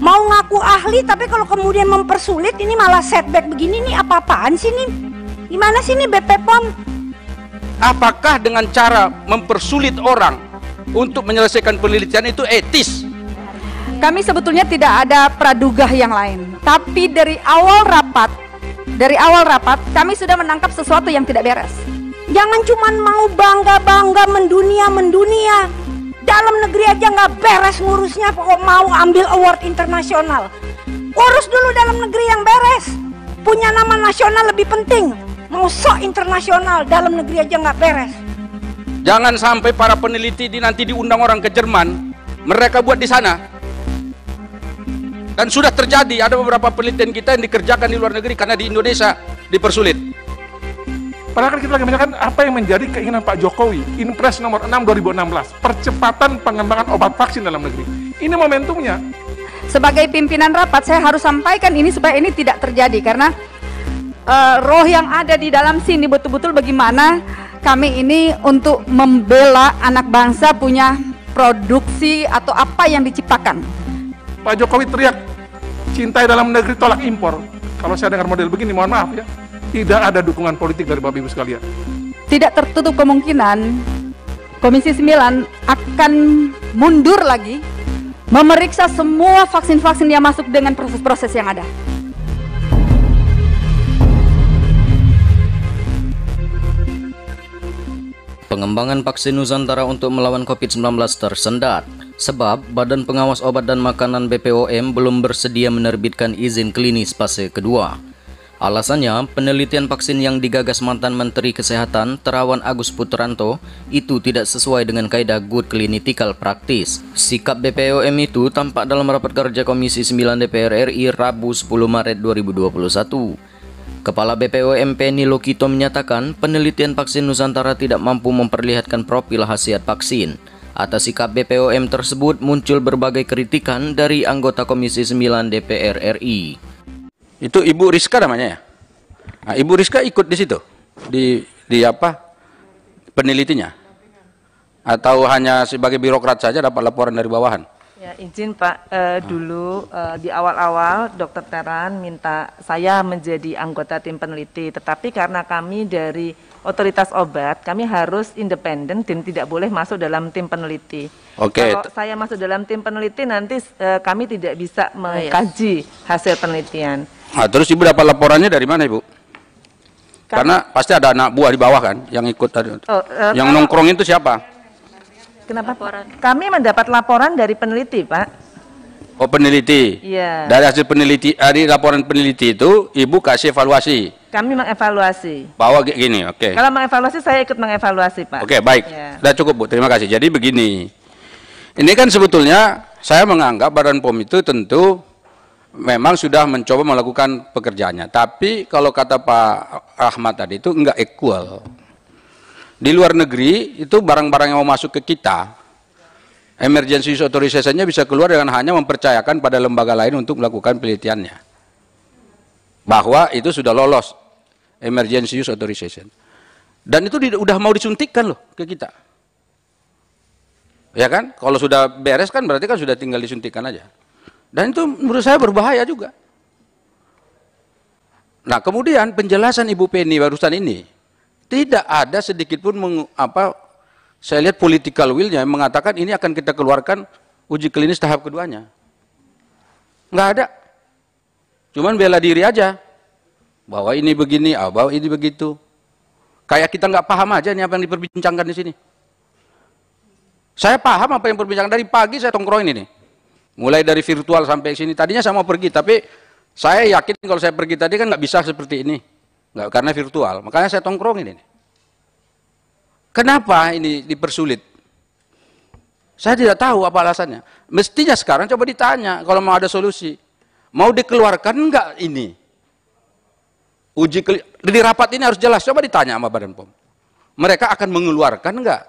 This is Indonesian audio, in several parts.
Mau ngaku ahli tapi kalau kemudian mempersulit, ini malah setback begini nih, apa-apaan sih nih? Gimana sih nih BP POM? Apakah dengan cara mempersulit orang untuk menyelesaikan penelitian itu etis? Kami sebetulnya tidak ada praduga yang lain, tapi dari awal rapat kami sudah menangkap sesuatu yang tidak beres. Jangan cuman mau bangga-bangga mendunia. Dalam negeri aja nggak beres ngurusnya, kok mau ambil award internasional. Urus dulu dalam negeri yang beres. Punya nama nasional lebih penting. Mau sok internasional, dalam negeri aja nggak beres. Jangan sampai para peneliti nanti diundang orang ke Jerman, mereka buat di sana. Dan sudah terjadi, ada beberapa penelitian kita yang dikerjakan di luar negeri karena di Indonesia dipersulit. Padahal kan kita lagi menanyakan apa yang menjadi keinginan Pak Jokowi, Inpres nomor 6 2016, percepatan pengembangan obat vaksin dalam negeri. Ini momentumnya. Sebagai pimpinan rapat saya harus sampaikan ini supaya ini tidak terjadi, karena roh yang ada di dalam sini betul-betul bagaimana kami ini untuk membela anak bangsa punya produksi atau apa yang diciptakan. Pak Jokowi teriak, cintai dalam negeri, tolak impor. Kalau saya dengar model begini, mohon maaf ya, tidak ada dukungan politik dari Bapak Ibu sekalian. Tidak tertutup kemungkinan Komisi 9 akan mundur lagi memeriksa semua vaksin-vaksin yang masuk dengan proses-proses yang ada. Pengembangan vaksin Nusantara untuk melawan COVID-19 tersendat sebab Badan Pengawas Obat dan Makanan BPOM belum bersedia menerbitkan izin klinis fase kedua. Alasannya, penelitian vaksin yang digagas mantan Menteri Kesehatan Terawan Agus Putranto itu tidak sesuai dengan kaidah good clinical practice. Sikap BPOM itu tampak dalam rapat kerja Komisi 9 DPR RI Rabu 10 Maret 2021. Kepala BPOM Penny Lokito menyatakan penelitian vaksin Nusantara tidak mampu memperlihatkan profil khasiat vaksin. Atas sikap BPOM tersebut muncul berbagai kritikan dari anggota Komisi 9 DPR RI. Itu Ibu Rizka namanya ya? Nah, Ibu Rizka ikut di situ? Di apa? Penelitinya? Atau hanya sebagai birokrat saja dapat laporan dari bawahan? Ya, izin Pak, dulu di awal-awal Dr. Teran minta saya menjadi anggota tim peneliti, tetapi karena kami dari otoritas obat, kami harus independen dan tidak boleh masuk dalam tim peneliti. Oke. Kalau saya masuk dalam tim peneliti, nanti kami tidak bisa mengkaji hasil penelitian. Nah, terus Ibu dapat laporannya dari mana Ibu? Karena pasti ada anak buah di bawah kan yang ikut tadi. Yang nongkrong itu siapa? Kenapa? Kami mendapat laporan dari peneliti, Pak. Oh, peneliti. Iya. Dari hasil peneliti, dari laporan peneliti itu Ibu kasih evaluasi. Kami mengevaluasi. Bahwa gini, oke. Kalau mengevaluasi, saya ikut mengevaluasi, Pak. Oke, baik. Ya. Sudah cukup Bu, terima kasih. Jadi begini, ini kan sebetulnya saya menganggap Badan POM itu tentu memang sudah mencoba melakukan pekerjaannya. Tapi kalau kata Pak Ahmad tadi itu enggak equal. Di luar negeri itu barang-barang yang mau masuk ke kita, emergency use authorization-nya bisa keluar dengan hanya mempercayakan pada lembaga lain untuk melakukan penelitiannya. Bahwa itu sudah lolos emergency use authorization. Dan itu udah mau disuntikkan loh ke kita. Ya kan? Kalau sudah beres kan berarti kan sudah tinggal disuntikkan aja. Dan itu menurut saya berbahaya juga. Nah, kemudian penjelasan Ibu Penny barusan ini tidak ada sedikit pun saya lihat political will-nya yang mengatakan ini akan kita keluarkan uji klinis tahap keduanya. Nggak ada. Cuman bela diri aja. Bahwa ini begini, bahwa ini begitu. Kayak kita nggak paham aja nih apa yang diperbincangkan di sini. Saya paham apa yang diperbincangkan dari pagi saya tongkrongin ini. Mulai dari virtual sampai sini. Tadinya saya mau pergi, tapi saya yakin kalau saya pergi tadi kan nggak bisa seperti ini. Nggak, karena virtual. Makanya saya tongkrongin ini. Kenapa ini dipersulit? Saya tidak tahu apa alasannya. Mestinya sekarang coba ditanya kalau mau ada solusi. Mau dikeluarkan enggak ini? Di rapat ini harus jelas. Coba ditanya sama Badan POM. Mereka akan mengeluarkan enggak?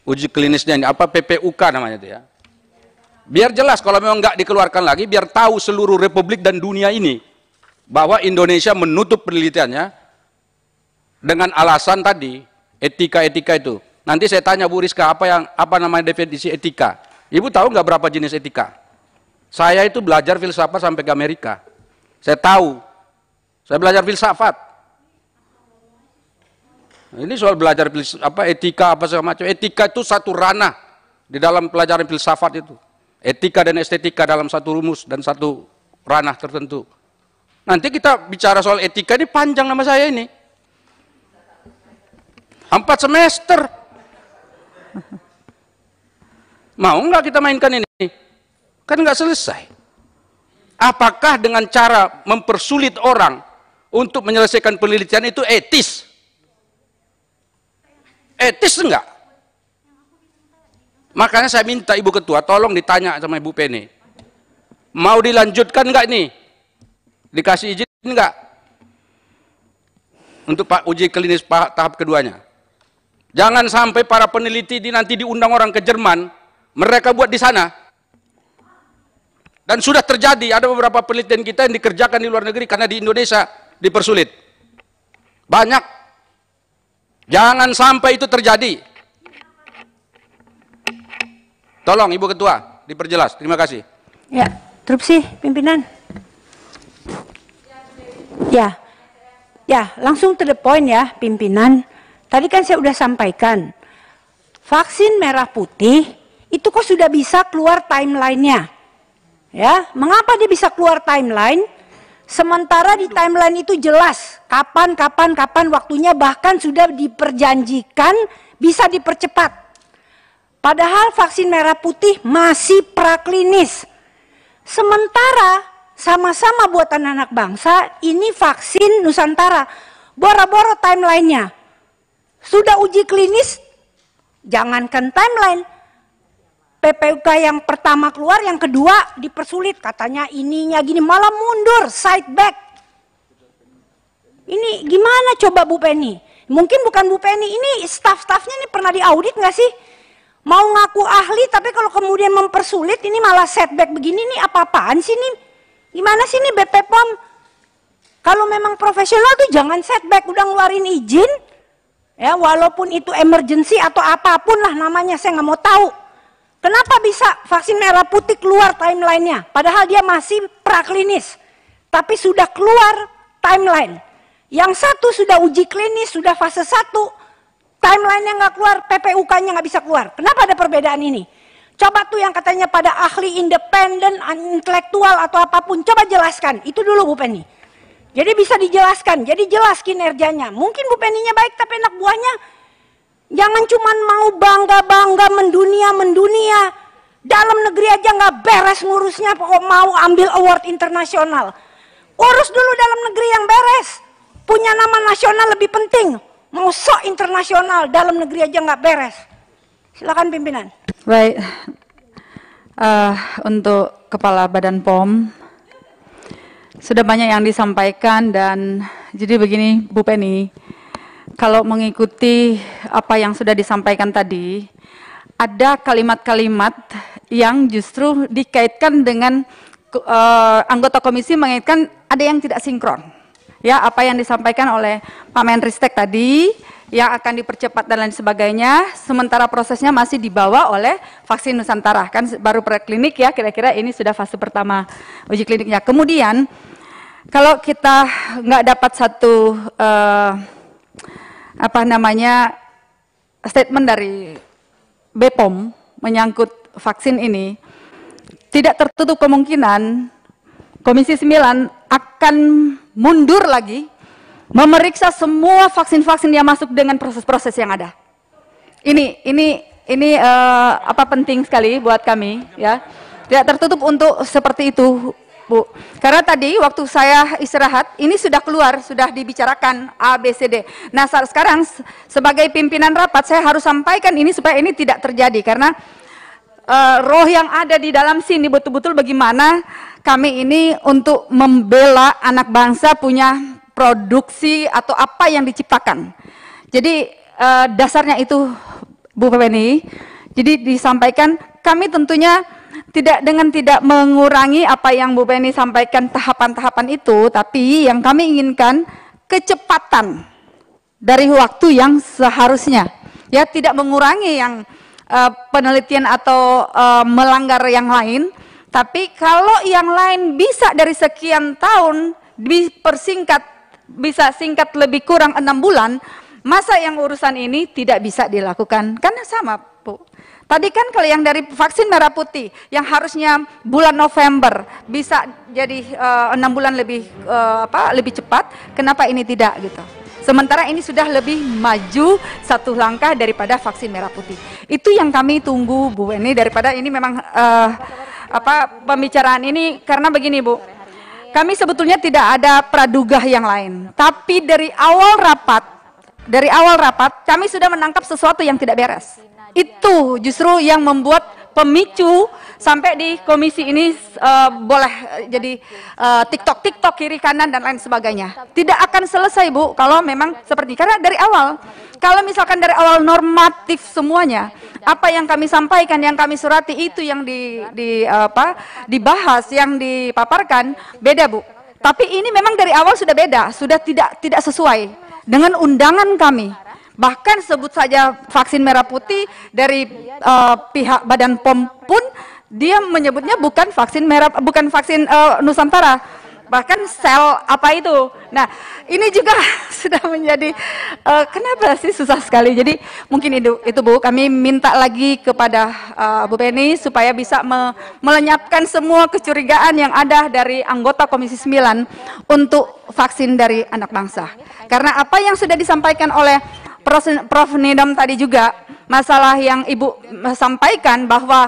Uji klinisnya ini, apa PPUK namanya itu ya. Biar jelas kalau memang enggak dikeluarkan lagi, biar tahu seluruh Republik dan dunia ini bahwa Indonesia menutup penelitiannya dengan alasan tadi, etika-etika itu. Nanti saya tanya Bu Rizka, apa namanya definisi etika? Ibu tahu nggak berapa jenis etika? Saya itu belajar filsafat sampai ke Amerika. Saya tahu. Saya belajar filsafat. Ini soal belajar etika apa segala macam. Etika itu satu ranah di dalam pelajaran filsafat itu. Etika dan estetika dalam satu rumus dan satu ranah tertentu. Nanti kita bicara soal etika ini panjang nama saya ini. 4 semester. Mau nggak kita mainkan ini? Kan nggak selesai. Apakah dengan cara mempersulit orang untuk menyelesaikan penelitian itu etis? Etis enggak? Makanya saya minta Ibu Ketua, tolong ditanya sama Ibu Penny. Mau dilanjutkan enggak nih? Dikasih izin enggak? Untuk uji klinis tahap keduanya. Jangan sampai para peneliti nanti diundang orang ke Jerman, mereka buat di sana. Dan sudah terjadi, ada beberapa penelitian kita yang dikerjakan di luar negeri karena di Indonesia dipersulit. Banyak. Jangan sampai itu terjadi. Tolong Ibu Ketua, diperjelas. Terima kasih. Ya, interupsi pimpinan. Ya, langsung to the point ya pimpinan. Tadi kan saya udah sampaikan, vaksin merah putih itu kok sudah bisa keluar timelinenya. Ya, mengapa dia bisa keluar timeline? Sementara di timeline itu jelas kapan waktunya, bahkan sudah diperjanjikan bisa dipercepat. Padahal vaksin merah putih masih praklinis. Sementara sama-sama buatan anak bangsa, ini vaksin Nusantara. Boro-boro timelinenya. Sudah uji klinis, jangankan timeline. PPUK yang pertama keluar, yang kedua dipersulit. Katanya ininya gini, malah mundur, side back. Ini gimana coba Bu Penny? Mungkin bukan Bu Penny, ini staff-staffnya ini pernah diaudit nggak sih? Mau ngaku ahli, tapi kalau kemudian mempersulit, ini malah setback begini, ini apa-apaan sih ini? Gimana sih ini BP POM? Kalau memang profesional tuh jangan setback, udah ngeluarin izin, ya walaupun itu emergency atau apapun lah namanya, saya nggak mau tahu. Kenapa bisa vaksin merah putih keluar timelinenya? Padahal dia masih praklinis, tapi sudah keluar timeline. Yang satu sudah uji klinis, sudah fase 1, timelinenya nggak keluar, PPUK-nya nggak bisa keluar. Kenapa ada perbedaan ini? Coba tuh yang katanya pada ahli independen, intelektual atau apapun, coba jelaskan. Itu dulu Bu Penny. Jadi bisa dijelaskan, jadi jelas kinerjanya. Mungkin Bu Penny-nya baik, tapi anak buahnya jangan cuman mau bangga-bangga mendunia. Dalam negeri aja nggak beres ngurusnya, pokok mau ambil award internasional. Urus dulu dalam negeri yang beres. Punya nama nasional lebih penting. Mau sok internasional, dalam negeri aja nggak beres. Silakan pimpinan. Baik, untuk Kepala Badan POM, sudah banyak yang disampaikan dan jadi begini Bu Penny, kalau mengikuti apa yang sudah disampaikan tadi, ada kalimat-kalimat yang justru dikaitkan dengan anggota komisi mengaitkan ada yang tidak sinkron. Ya, apa yang disampaikan oleh Pak Menristek tadi, yang akan dipercepat dan lain sebagainya, sementara prosesnya masih dibawa oleh vaksin Nusantara, kan baru preklinik ya, kira-kira ini sudah fase pertama uji kliniknya. Kemudian, kalau kita nggak dapat satu statement dari BPOM menyangkut vaksin ini, tidak tertutup kemungkinan Komisi 9 akan mundur lagi memeriksa semua vaksin-vaksin yang masuk dengan proses-proses yang ada. Ini penting sekali buat kami ya. Tidak tertutup untuk seperti itu, Bu. Karena tadi waktu saya istirahat, ini sudah keluar, sudah dibicarakan A, B, C, D. Nah, sekarang sebagai pimpinan rapat saya harus sampaikan ini supaya ini tidak terjadi karena roh yang ada di dalam sini betul-betul bagaimana kami ini untuk membela anak bangsa punya produksi atau apa yang diciptakan. Jadi dasarnya itu Bu Penny. Jadi disampaikan kami tentunya tidak mengurangi apa yang Bu Penny sampaikan tahapan-tahapan itu, tapi yang kami inginkan kecepatan dari waktu yang seharusnya. Ya, tidak mengurangi yang penelitian atau melanggar yang lain, Tapi kalau yang lain bisa dari sekian tahun dipersingkat, bisa singkat lebih kurang 6 bulan, masa yang urusan ini tidak bisa dilakukan? Karena sama, Bu. Tadi kan kalau yang dari vaksin merah putih yang harusnya bulan November bisa jadi 6 bulan lebih lebih cepat, kenapa ini tidak gitu? Sementara ini sudah lebih maju 1 langkah daripada vaksin merah putih. Itu yang kami tunggu, Bu Weni, daripada ini memang pembicaraan ini, karena begini, Bu. Kami sebetulnya tidak ada praduga yang lain, tapi dari awal rapat kami sudah menangkap sesuatu yang tidak beres. Itu justru yang membuat pemicu sampai di komisi ini boleh jadi TikTok kiri kanan dan lain sebagainya. Tidak akan selesai, Bu, kalau memang seperti, karena dari awal, kalau misalkan dari awal normatif semuanya, apa yang kami sampaikan, yang kami surati itu yang dibahas, yang dipaparkan beda, Bu. Tapi ini memang dari awal sudah beda, sudah tidak sesuai dengan undangan kami. Bahkan sebut saja vaksin merah putih dari pihak Badan POM pun dia menyebutnya bukan vaksin Nusantara, bahkan sel apa itu. Nah, ini juga sudah menjadi kenapa sih susah sekali. Jadi mungkin itu Bu, kami minta lagi kepada Bu Penny supaya bisa melenyapkan semua kecurigaan yang ada dari anggota Komisi 9 untuk vaksin dari anak bangsa. Karena apa yang sudah disampaikan oleh Prof. Nidam tadi juga, masalah yang Ibu sampaikan bahwa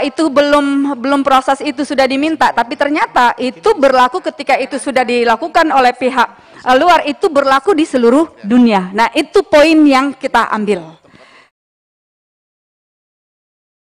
itu belum proses itu sudah diminta, tapi ternyata itu berlaku ketika itu sudah dilakukan oleh pihak luar, itu berlaku di seluruh dunia. Nah, itu poin yang kita ambil.